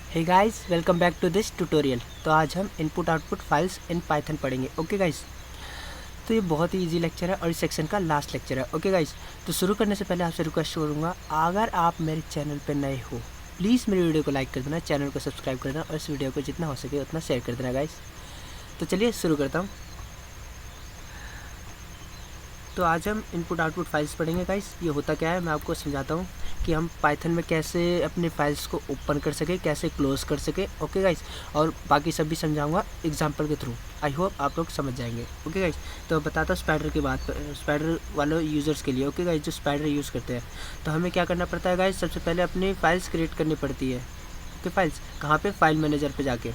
Hey guys, welcome back to this tutorial. तो आज हम input output files in Python पढ़ेंगे। ओके गाइस, तो ये बहुत ही इजी लेक्चर है और इस सेक्शन का लास्ट लेक्चर है। ओके गाइस, तो शुरू करने से पहले आपसे रिक्वेस्ट करूँगा, अगर आप मेरे चैनल पर नए हो प्लीज़ मेरी वीडियो को लाइक कर देना, चैनल को सब्सक्राइब कर देना और इस वीडियो को जितना हो सके उतना शेयर कर देना गाइस। तो चलिए शुरू करता हूँ। तो आज हम इनपुट आउटपुट फाइल्स पढ़ेंगे गाइस। ये होता क्या है मैं आपको समझाता हूँ कि हम पाइथन में कैसे अपने फाइल्स को ओपन कर सके, कैसे क्लोज कर सके। ओके गाइस, और बाकी सब भी समझाऊंगा एग्जांपल के थ्रू। आई होप आप लोग समझ जाएंगे। ओके गाइस, तो बताता हूँ स्पाइडर की बात, स्पाइडर वालों यूज़र्स के लिए। ओके गाइस, जो स्पाइडर यूज़ करते हैं तो हमें क्या करना पड़ता है गाइस, सबसे पहले अपनी फाइल्स क्रिएट करनी पड़ती है। ओके, फाइल्स कहाँ पे, फाइल मैनेजर पे जाके,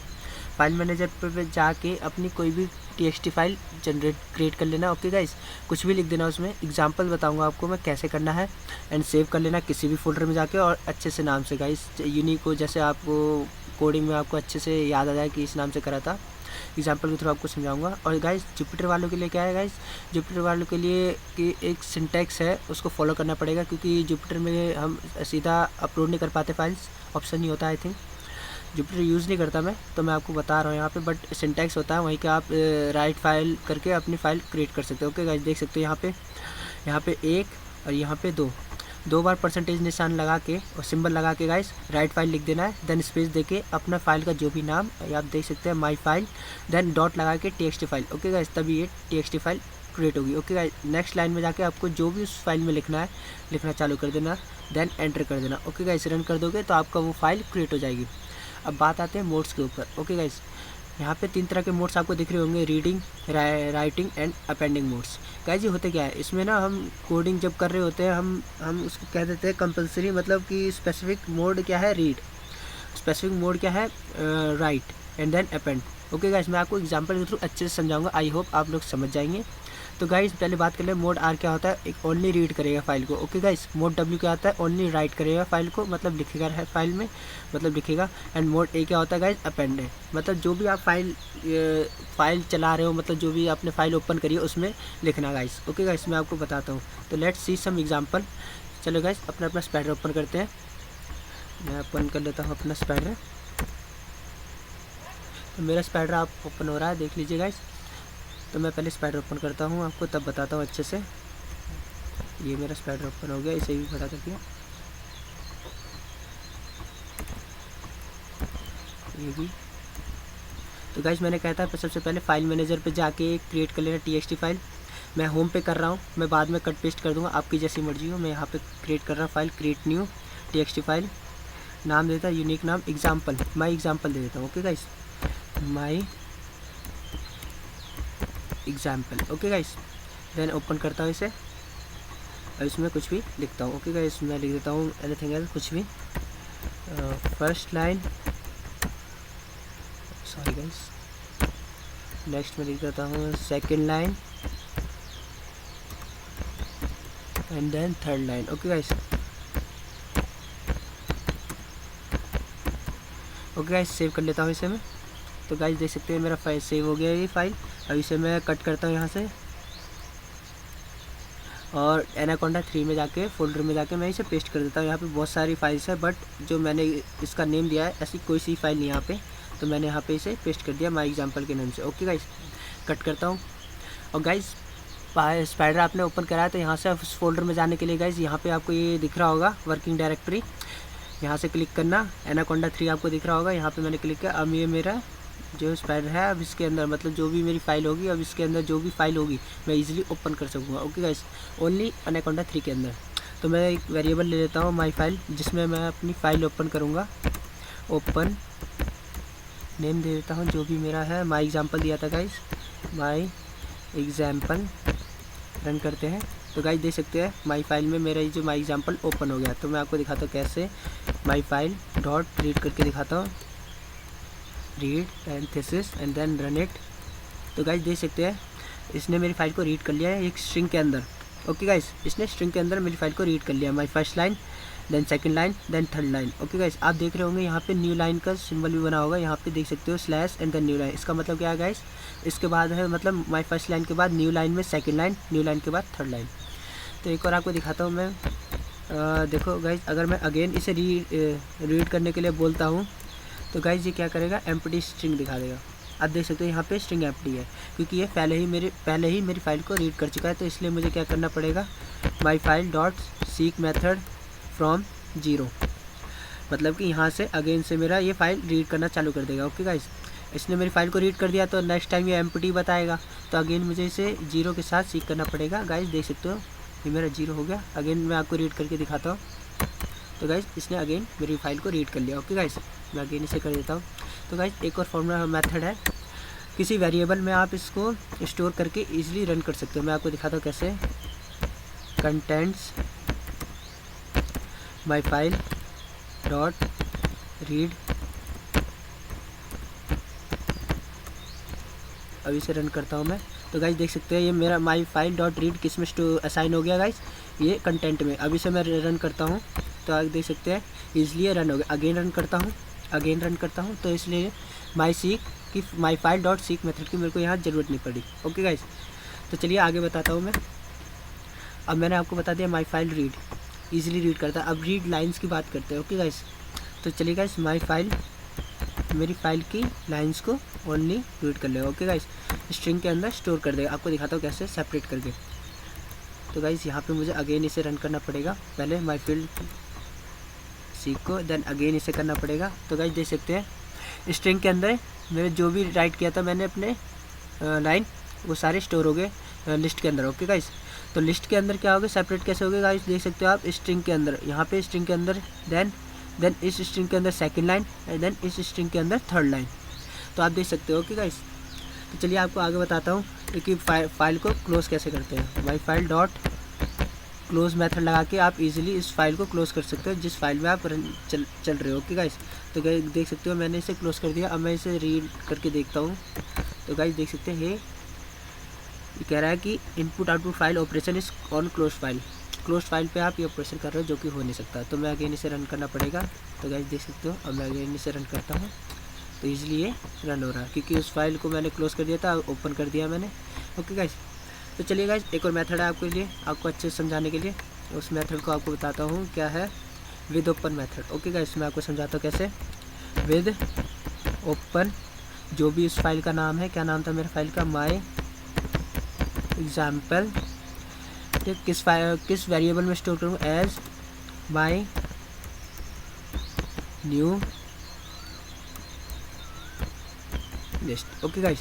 फाइल मैनेजर पे जाके अपनी कोई भी टीएक्सटी फाइल क्रिएट कर लेना। ओके गाइस, कुछ भी लिख देना उसमें, एग्जांपल बताऊंगा आपको मैं कैसे करना है, एंड सेव कर लेना किसी भी फोल्डर में जाके और अच्छे से नाम से गाइस, यूनिक हो, जैसे आपको कोडिंग में आपको अच्छे से याद आ जाए कि इस नाम से करा था। एग्जांपल के थ्रू आपको समझाऊंगा। और गाइस जुपिटर वालों के लिए क्या है गाइस, जुपिटर वालों के लिए कि एक सिंटैक्स है उसको फॉलो करना पड़ेगा, क्योंकि जुपिटर में हम सीधा अपलोड नहीं कर पाते फाइल्स, ऑप्शन नहीं होता आई थिंक। जुपिटर यूज़ नहीं करता मैं, तो मैं आपको बता रहा हूँ यहाँ पे, बट सिंटैक्स होता है वहीं के आप राइट फाइल करके अपनी फ़ाइल क्रिएट कर सकते हो। ओके गाइस, देख सकते हो यहाँ पे एक और यहाँ पे दो बार परसेंटेज निशान लगा के और सिंबल लगा के गाइस राइट फाइल लिख देना है, देन स्पेस देके अपना फाइल का जो भी नाम आप देख सकते हैं, माई फाइल, देन डॉट लगा के टीएक्सटी फाइल। ओके गाइस, तभी ये टीएक्सटी फाइल क्रिएट होगी। ओके गाइस, नेक्स्ट लाइन में जाके आपको जो भी उस फाइल में लिखना है लिखना चालू कर देना, देन एंटर कर देना। ओके गाइस, रन कर दोगे तो आपका वो फाइल क्रिएट हो जाएगी। अब बात आते हैं मोड्स के ऊपर। ओके गाइस, यहाँ पे 3 तरह के मोड्स आपको दिख रहे होंगे, reading, writing and appending modes. Guys ये होते क्या है, इसमें ना हम कोडिंग जब कर रहे होते हैं हम उसको कह देते हैं कंपलसरी, मतलब कि स्पेसिफिक मोड क्या है, रीड, स्पेसिफिक मोड क्या है, right, and then append. Okay guys, मैं आपको एग्जांपल के थ्रू अच्छे से समझाऊंगा, आई होप आप लोग समझ जाएंगे। तो गाइस पहले बात कर ले, मोड आर क्या होता है, एक ओनली रीड करेगा फाइल को। ओके गाइस, मोड डब्ल्यू क्या होता है, ओनली राइट करेगा फाइल को, मतलब लिखेगा है फाइल में, मतलब लिखेगा। एंड मोड ए क्या होता है गाइस, अपेंड है, मतलब जो भी आप फाइल चला रहे हो, मतलब जो भी आपने फाइल ओपन करी है उसमें लिखना गाइस। ओके गाइस, मैं आपको बताता हूँ, तो लेट्स सी सम एग्जाम्पल। चलो गाइस अपना अपना स्पाइडर ओपन करते हैं। मैं ओपन कर लेता हूँ अपना स्पाइडर। तो मेरा स्पाइडर आप ओपन हो रहा है, देख लीजिए गाइस। तो मैं पहले स्पाइडर ओपन करता हूँ, आपको तब बताता हूँ अच्छे से। ये मेरा स्पाइडर ओपन हो गया, इसे भी बता सकती हूँ, ये भी। तो गाइस मैंने कहा था सबसे पहले फाइल मैनेजर पे जाके क्रिएट कर लेना टीएक्सटी फाइल। मैं होम पे कर रहा हूँ, मैं बाद में कट पेस्ट कर दूँगा, आपकी जैसी मर्जी हो। मैं यहाँ पे क्रिएट कर रहा हूँ file, create new TXT file, नाम देता है यूनिक नाम, एग्जाम्पल, माई एग्जाम्पल दे देता हूँ। Okay guys, my example. Okay guys, then open करता हूँ इसे और इसमें कुछ भी लिखता हूँ। ओके गाइस, मैं लिख देता हूँ एनीथिंग एल्स, कुछ भी, first line, sorry guys, next में लिख देता हूँ second line, and then third line. Okay guys, okay guys, save कर लेता हूँ इसे मैं। तो गाइस देख सकते हैं मेरा फाइल सेव हो गया ये फाइल। अब इसे मैं कट करता हूँ यहाँ से और एनाकोंडा 3 में जाके फोल्डर में जाके मैं इसे पेस्ट कर देता हूँ। यहाँ पे बहुत सारी फाइल्स है, बट जो मैंने इसका नेम दिया है ऐसी कोई सी फाइल नहीं यहाँ पे, तो मैंने यहाँ पे इसे पेस्ट कर दिया माई एग्जाम्पल के नाम से। ओके गाइस, कट करता हूँ। और गाइस स्पाइडर आपने ओपन कराया तो यहाँ से उस फोल्डर में जाने के लिए गाइस यहाँ पे आपको ये दिख रहा होगा वर्किंग डायरेक्टरी, यहाँ से क्लिक करना, एनाकोंडा 3 आपको दिख रहा होगा, यहाँ पे मैंने क्लिक किया। अब ये मेरा जो स्पाइडर है, अब इसके अंदर मतलब जो भी मेरी फाइल होगी, अब इसके अंदर जो भी फाइल होगी मैं इजीली ओपन कर सकूँगा। ओके गाइस, ओनली एनाकोंडा 3 के अंदर। तो मैं एक वेरिएबल ले लेता हूँ माई फाइल, जिसमें मैं अपनी फ़ाइल ओपन करूँगा। ओपन नेम दे देता हूँ जो भी मेरा है, माई एग्जाम्पल दिया था गाइस, माई एग्जाम्पल। रन करते हैं तो गाइस देख सकते हैं माई फाइल में मेरा ये जो माई एग्जाम्पल ओपन हो गया। तो मैं आपको दिखाता हूँ कैसे, माई फाइल डॉट रीड करके दिखाता हूँ, read parenthesis and then run it. तो गाइस देख सकते हैं इसने मेरी फाइल को रीड कर लिया है एक स्ट्रिंग के अंदर। ओके गाइस, इसने स्ट्रिंग के अंदर मेरी फाइल को रीड कर लिया, my first line, then second line, then third line. Okay guys, आप देख रहे होंगे यहाँ पे न्यू लाइन का सिंबल भी बना होगा, यहाँ पे देख सकते हो slash and then new line. इसका मतलब क्या है गाइस, इसके बाद है मतलब माई फर्स्ट लाइन के बाद न्यू लाइन में सेकंड लाइन, न्यू लाइन के बाद थर्ड लाइन। तो एक और आपको दिखाता हूँ मैं, देखो गाइस, अगर मैं अगेन इसे रीड करने के लिए बोलता हूँ तो गाइज ये क्या करेगा, एम्प्टी स्ट्रिंग दिखा देगा। अब देख सकते हो यहाँ पे स्ट्रिंग एम्प्टी है, क्योंकि ये पहले ही मेरी फाइल को रीड कर चुका है। तो इसलिए मुझे क्या करना पड़ेगा, my file dot seek method from 0, मतलब कि यहाँ से अगेन से मेरा ये फाइल रीड करना चालू कर देगा। ओके गाइज, इसने मेरी फाइल को रीड कर दिया, तो नेक्स्ट टाइम ये एम्प्टी बताएगा, तो अगेन मुझे इसे 0 के साथ सीक करना पड़ेगा। गाइज देख सकते हो ये मेरा 0 हो गया। अगेन मैं आपको रीड करके दिखाता हूँ। तो गाइज इसने अगेन मेरी फाइल को रीड कर लिया। ओके गाइज, मैं अगेन इसे कर देता हूँ। तो गाइज एक और फॉर्मूला मेथड है, किसी वेरिएबल में आप इसको स्टोर करके इजीली रन कर सकते हो। मैं आपको दिखाता हूँ कैसे। Contents my file dot read, अभी से रन करता हूँ मैं। तो गाइज देख सकते हैं ये मेरा माई फाइल डॉट रीड किस में असाइन हो गया गाइज, ये कंटेंट में। अभी से मैं रन करता हूँ तो आप देख सकते हैं ईजिली रन हो गया। अगेन रन करता हूँ तो इसलिए my file dot seek method की मेरे को यहाँ ज़रूरत नहीं पड़ी। ओके गाइज, तो चलिए आगे बताता हूँ मैं। अब मैंने आपको बता दिया my file read easily read करता है। अब रीड लाइन्स की बात करते हैं। ओके गाइज, तो चलिए गाइज माई फाइल मेरी फाइल की लाइंस को ओनली रीड कर लेगा। ओके गाइज, स्ट्रिंग के अंदर स्टोर कर देगा। आपको दिखाता हूँ कैसे सेपरेट करके। तो गाइज यहाँ पे मुझे अगेन इसे रन करना पड़ेगा, पहले माई फील्ड सीक को, देन अगेन इसे करना पड़ेगा। तो गाइज देख सकते हैं स्ट्रिंग के अंदर मैंने जो भी राइट किया था मैंने अपने लाइन, वो सारे स्टोर हो गए लिस्ट के अंदर। ओके गाइज, तो लिस्ट के अंदर क्या हो गया, सेपरेट कैसे हो गए गाइज, देख सकते हो आप स्ट्रिंग के अंदर, यहाँ पे स्ट्रिंग के अंदर, देन इस स्ट्रिंग के अंदर सेकंड लाइन, एंड देन इस स्ट्रिंग के अंदर थर्ड लाइन। तो आप देख सकते हो। ओके गाइस, तो चलिए आपको आगे बताता हूँ कि फाइल को क्लोज़ कैसे करते हैं। My file dot close method लगा के आप इजीली इस फाइल को क्लोज़ कर सकते हो जिस फाइल में आप चल रहे हो। ओके गाइस, तो गाइस देख सकते हो मैंने इसे क्लोज़ कर दिया। अब मैं इसे रीड करके देखता हूँ। तो गाइस देख सकते हैं ये कह रहा है कि input output file operation is on close file पे आप ये ऑपरेशन कर रहे हो, जो कि हो नहीं सकता। तो मैं अगेन इसे रन करना पड़ेगा। तो गाइस देख सकते हो अब मैं अगेन इसे रन करता हूँ तो ईजिली ये रन हो रहा है, क्योंकि उस फाइल को मैंने क्लोज़ कर दिया था, ओपन कर दिया मैंने। ओके गाइस, तो चलिए गाइस एक और मेथड है आपके लिए, आपको अच्छे से समझाने के लिए। उस मेथड को आपको बताता हूँ क्या है, with open method. Okay guys, मैं आपको समझाता हूँ कैसे। विद ओपन, जो भी उस फाइल का नाम है, क्या नाम था मेरे फाइल का, माई एग्जाम्पल, किस वेरिएबल में स्टोर करूँ, as my new list. Okay guys,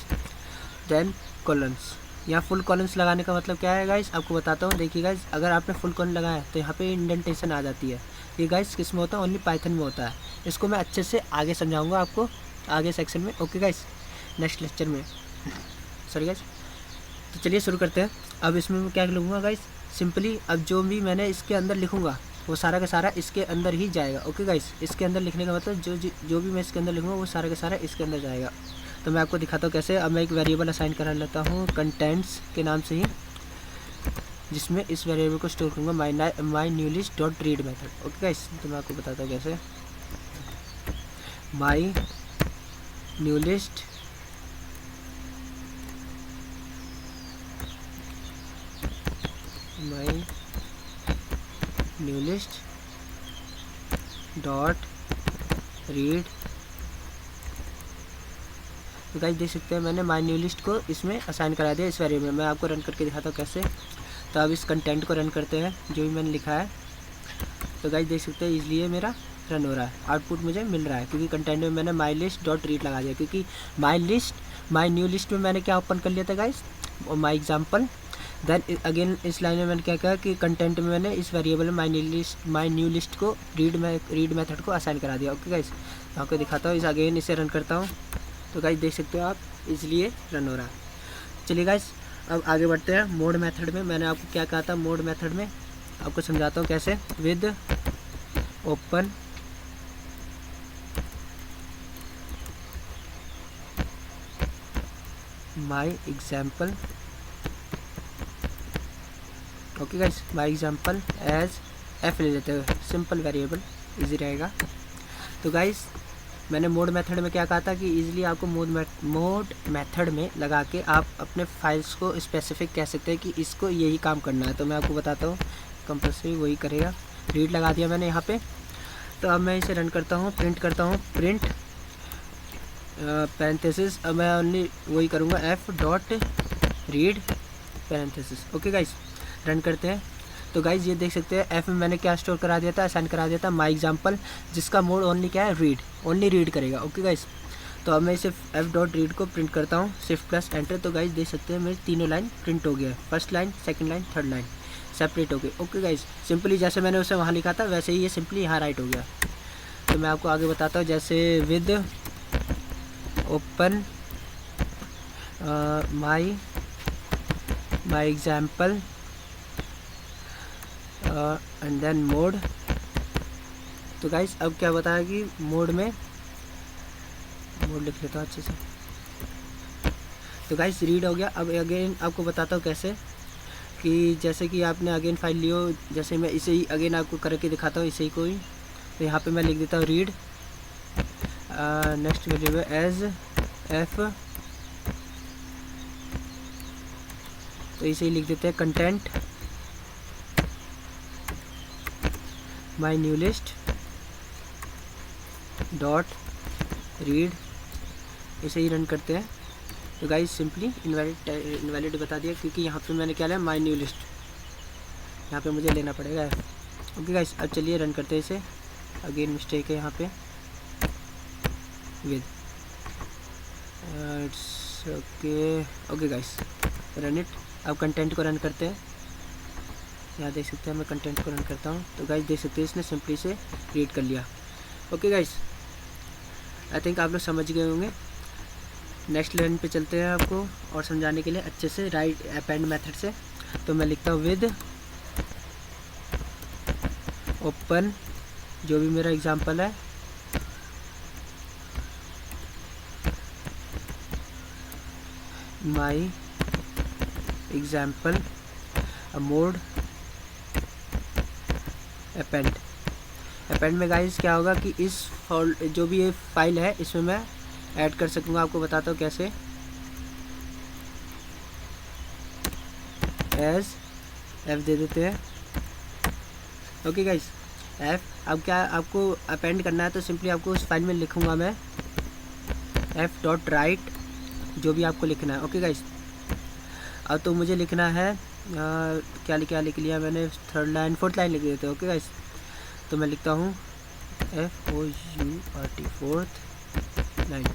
then columns. यहाँ फुल कॉलम्स लगाने का मतलब क्या है गाइस, आपको बताता हूँ। देखिए गाइस, अगर आपने फुल कॉलम लगाया तो यहाँ पे इंडेंटेशन आ जाती है। ये गाइस किस में होता है, ओनली पाइथन में होता है। इसको मैं अच्छे से आगे समझाऊंगा आपको आगे सेक्शन में। ओके गाइस, नेक्स्ट लेक्चर में। सॉरी गाइस, तो चलिए शुरू करते हैं। अब इसमें मैं क्या लिखूँगा गाइस, सिंपली अब जो भी मैंने इसके अंदर लिखूँगा वो सारा का सारा इसके अंदर ही जाएगा। ओके गाइस, इसके अंदर लिखने का मतलब जो भी मैं इसके अंदर लिखूँगा वो सारा का सारा इसके अंदर जाएगा। तो मैं आपको दिखाता हूँ कैसे। अब मैं एक वेरिएबल असाइन करा लेता हूँ कंटेंट्स के नाम से ही, जिसमें इस वेरिएबल को स्टोर करूँगा माई new list dot read method. Okay guys, तो मैं आपको बताता हूँ कैसे। माई न्यू लिस्ट डॉट रीड। तो गाइस देख सकते हैं मैंने माई न्यू लिस्ट को इसमें असाइन करा दिया इस वेरिएबल में। मैं आपको रन करके दिखाता हूँ कैसे। तो अब इस कंटेंट को रन करते हैं जो भी मैंने लिखा है। तो गाइस देख सकते हैं इसलिए मेरा रन हो रहा है, आउटपुट मुझे मिल रहा है, क्योंकि कंटेंट में मैंने माई लिस्ट डॉट रीड लगा दिया। क्योंकि माई न्यू लिस्ट में मैंने क्या ओपन कर लिया था guys, my example. Then again इस लाइन में मैंने क्या किया कि कंटेंट में मैंने इस वेरिएबल में माई न्यू लिस्ट को रीड मेथड को असाइन करा दिया। ओके गाइस, आपको दिखाता हूँ। अगेन इसे रन करता हूँ। तो गाइस देख सकते हो आप, इसलिए रन हो रहा है। चलिए गाइस अब आगे बढ़ते हैं मोड मेथड में। मैंने आपको क्या कहा था मोड मेथड में, आपको समझाता हूँ कैसे। With open my example. Okay guys, my example as F ले लेते हैं, सिंपल वेरिएबल, इजी रहेगा। तो गाइस मैंने मोड मेथड में क्या कहा था कि इजीली आपको मोड मेथड में लगा के आप अपने फाइल्स को स्पेसिफिक कह सकते हैं कि इसको यही काम करना है। तो मैं आपको बताता हूँ, कंपल्सरी वही करेगा। रीड लगा दिया मैंने यहाँ पे। तो अब मैं इसे रन करता हूँ, प्रिंट करता हूँ, प्रिंट पैरेंथेसिस, अब मैं ओनली वही करूँगा, F dot read parenthesis. Okay guys, run करते हैं। तो गाइज ये देख सकते हैं एफ में मैंने क्या स्टोर करा दिया था, असाइन करा दिया था माई एग्जाम्पल, जिसका मोड ओनली क्या है, रीड, ओनली रीड करेगा। ओके गाइज, तो अब मैं इसे एफ डॉट रीड को प्रिंट करता हूँ, शिफ्ट प्लस एंटर। तो गाइज देख सकते हैं मेरी तीनों लाइन प्रिंट हो गया है, first line, second line, third line separate हो गई। ओके गाइज, सिंपली जैसे मैंने उसे वहाँ लिखा था वैसे ही ये सिंपली यहाँ राइट हो गया। तो मैं आपको आगे बताता हूँ, जैसे with open my example and then mode. तो गाइस अब क्या बताया कि मोड में, मोड लिख लेता हूँ अच्छे से। तो गाइस रीड हो गया। अब अगेन आपको बताता हूँ कैसे, कि जैसे कि आपने अगेन फाइल लियो, जैसे मैं इसे ही अगेन आपको करके दिखाता हूँ, इसे ही कोई। तो यहाँ पे मैं लिख देता हूँ read, next variable as F, तो इसे ही लिख देते हैं content my new list dot read, इसे ही रन करते हैं। तो गाइस सिंपली इनवैलिड बता दिया, क्योंकि यहाँ पे मैंने क्या लिया, माई न्यू लिस्ट, यहाँ पे मुझे लेना पड़ेगा। ओके गाइस, अब चलिए रन करते हैं इसे। अगेन मिस्टेक है यहाँ पे, with its okay. Okay guys, run it. अब कंटेंट को रन करते हैं। यहाँ देख सकते हैं मैं कंटेंट को रन करता हूँ। तो गाइस देख सकते हैं इसने सिंपली से रीड कर लिया। ओके गाइस, आई थिंक आप लोग समझ गए होंगे। नेक्स्ट लाइन पे चलते हैं आपको और समझाने के लिए अच्छे से, राइट अपेंड मेथड से। तो मैं लिखता हूँ विद ओपन, जो भी मेरा एग्जांपल है, my example mode append. Append में गाइस क्या होगा कि इस जो भी ये फाइल है इसमें मैं ऐड कर सकूँगा। आपको बताता हूँ कैसे, एज एफ दे देते हैं। Okay guys, F. अब क्या आपको अपेंड करना है, तो सिंपली आपको उस फाइल में लिखूँगा मैं एफ डॉट राइट, जो भी आपको लिखना है। ओके गाइस, अब तो मुझे लिखना है क्या लिख लिया मैंने, थर्ड लाइन, फोर्थ लाइन लिख देते हैं। ओके गाइस, तो मैं लिखता हूँ FOURT, फोर्थ लाइन।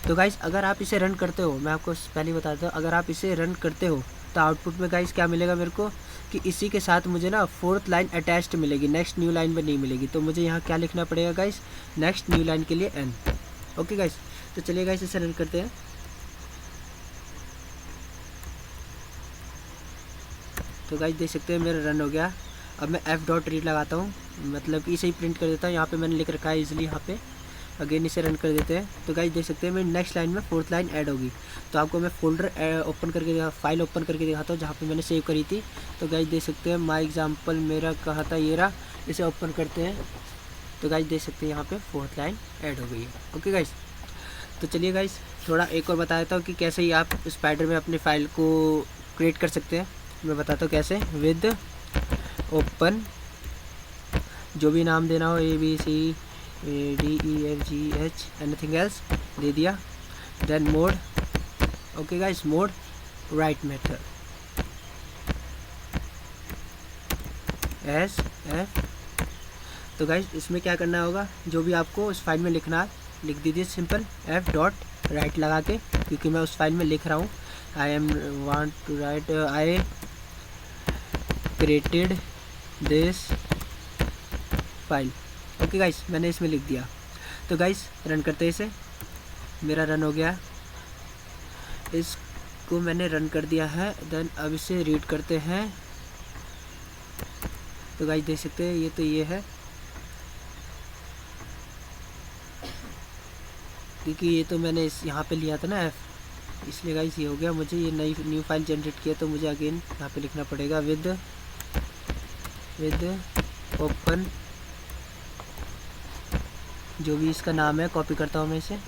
तो गाइस अगर आप इसे रन करते हो, मैं आपको पहले ही बताता हूँ, अगर आप इसे रन करते हो तो आउटपुट में गाइस क्या मिलेगा मेरे को, कि इसी के साथ मुझे ना फोर्थ लाइन अटैच्ड मिलेगी, नेक्स्ट न्यू लाइन में नहीं मिलेगी। तो मुझे यहाँ क्या लिखना पड़ेगा गाइस, नेक्स्ट न्यू लाइन के लिए एन। ओके गाइस, तो चलिए गाइस इसे रन करते हैं। तो गाइस देख सकते हैं मेरा रन हो गया। अब मैं एफ डॉट रीड लगाता हूँ, मतलब कि इसे ही प्रिंट कर देता हूँ। यहाँ पे मैंने लिख रखा है इजीली, यहाँ पे अगेन इसे रन कर देते हैं। तो गाइस देख सकते हैं मेरी नेक्स्ट लाइन में फोर्थ लाइन ऐड होगी। तो आपको मैं फोल्डर ओपन करके, फाइल ओपन करके दिखाता हूँ जहाँ पे मैंने सेव करी थी। तो गाइस देख सकते हैं माई एग्जाम्पल मेरा कहा था ये रहा, इसे ओपन करते हैं। तो गाइस देख सकते हैं यहाँ पे फोर्थ लाइन ऐड हो गई है। ओके गाइस, तो चलिए गाइस थोड़ा एक और बता देता हूँ कि कैसे ही आप स्पाइडर में अपनी फ़ाइल को क्रिएट कर सकते हैं। मैं बताता हूँ कैसे। विद ओपन, जो भी नाम देना हो, ABC DEFGH एनीथिंग एल्स दे दिया। Then mode, okay guys, mode right method S F. तो गाइस इसमें क्या करना होगा, जो भी आपको उस फाइल में लिखना है लिख दीजिए सिंपल एफ डॉट राइट लगा के, क्योंकि मैं उस फाइल में लिख रहा हूँ। I am want to write I created this file. Okay guys, मैंने इसमें लिख दिया। तो गाइस रन करते हैं इसे, मेरा रन हो गया, इसको मैंने रन कर दिया है। देन अब इसे रीड करते हैं। तो गाइस देख सकते हैं ये तो ये है, क्योंकि ये तो मैंने इस यहाँ पे लिया था ना एफ, इसलिए गाइस ये हो गया। मुझे ये नई न्यू फाइल जनरेट किया, तो मुझे अगेन यहाँ पे लिखना पड़ेगा विद ओपन, जो भी इसका नाम है, कॉपी करता हूँ मैं इसे,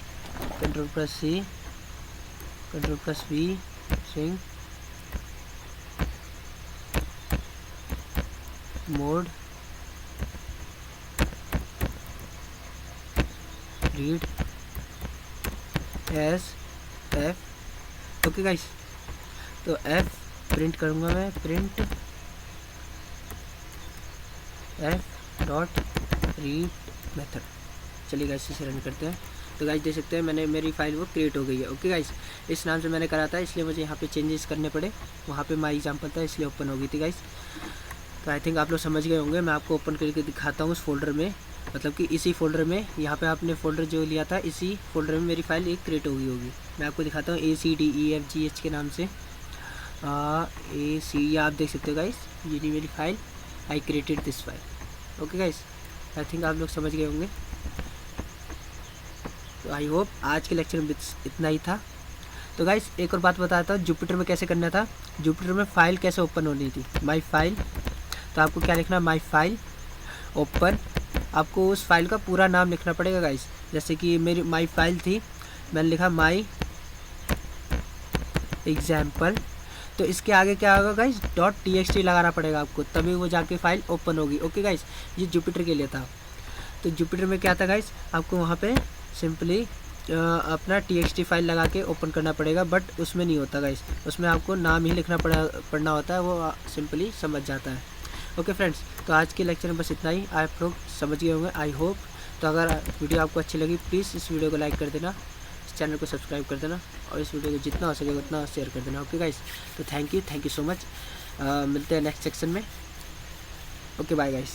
Ctrl+C Ctrl+V string mode read S F, okay guys. तो एफ प्रिंट करूँगा मैं, print F dot read method. चलिए गाइस इसे रन करते हैं। तो गाइस देख सकते हैं मैंने मेरी फाइल वो क्रिएट हो गई है। ओके गाइस, इस नाम से मैंने करा था इसलिए मुझे यहाँ पे चेंजेस करने पड़े, वहाँ पे माई एग्जाम्पल था इसलिए ओपन हो गई थी गाइस। तो आई थिंक आप लोग समझ गए होंगे। मैं आपको ओपन करके दिखाता हूँ उस फोल्डर में, मतलब कि इसी फोल्डर में, यहाँ पे आपने फोल्डर जो लिया था इसी फोल्डर में मेरी फाइल एक क्रिएट हो गई होगी। मैं आपको दिखाता हूँ ACDEFGH के नाम से AC, आप देख सकते हो गाइस, ये नहीं मेरी file, I created this file. Okay guys, I think आप लोग समझ गए होंगे। तो आई होप आज के लेक्चर में इतना ही था। तो गाइस एक और बात बताता हूँ, जुपिटर में कैसे करना था, जुपिटर में फ़ाइल कैसे ओपन होनी थी, माई फाइल। तो आपको क्या लिखना, माई फाइल ओपन, आपको उस फाइल का पूरा नाम लिखना पड़ेगा गाइस। जैसे कि मेरी माई फाइल थी, मैंने लिखा माई एग्जाम्पल, तो इसके आगे क्या होगा गाइस, .txt लगाना पड़ेगा आपको, तभी वो जाके फाइल ओपन होगी। ओके गाइस, ये जुपिटर के लिए था। तो जुपिटर में क्या था गाइस, आपको वहाँ पे सिंपली अपना txt फाइल लगा के ओपन करना पड़ेगा, बट उसमें नहीं होता गाइस, उसमें आपको नाम ही लिखना पड़ना होता है, वो सिंपली समझ जाता है। ओके फ्रेंड्स, तो आज के लेक्चर में बस इतना ही, आप लोग समझ गए होंगे आई होप। तो अगर वीडियो आपको अच्छी लगी प्लीज़ इस वीडियो को लाइक कर देना, इस चैनल को सब्सक्राइब कर देना, और इस वीडियो को जितना हो सके उतना शेयर कर देना। ओके गाइस, तो थैंक यू सो मच। मिलते हैं नेक्स्ट सेक्शन में। Okay bye guys.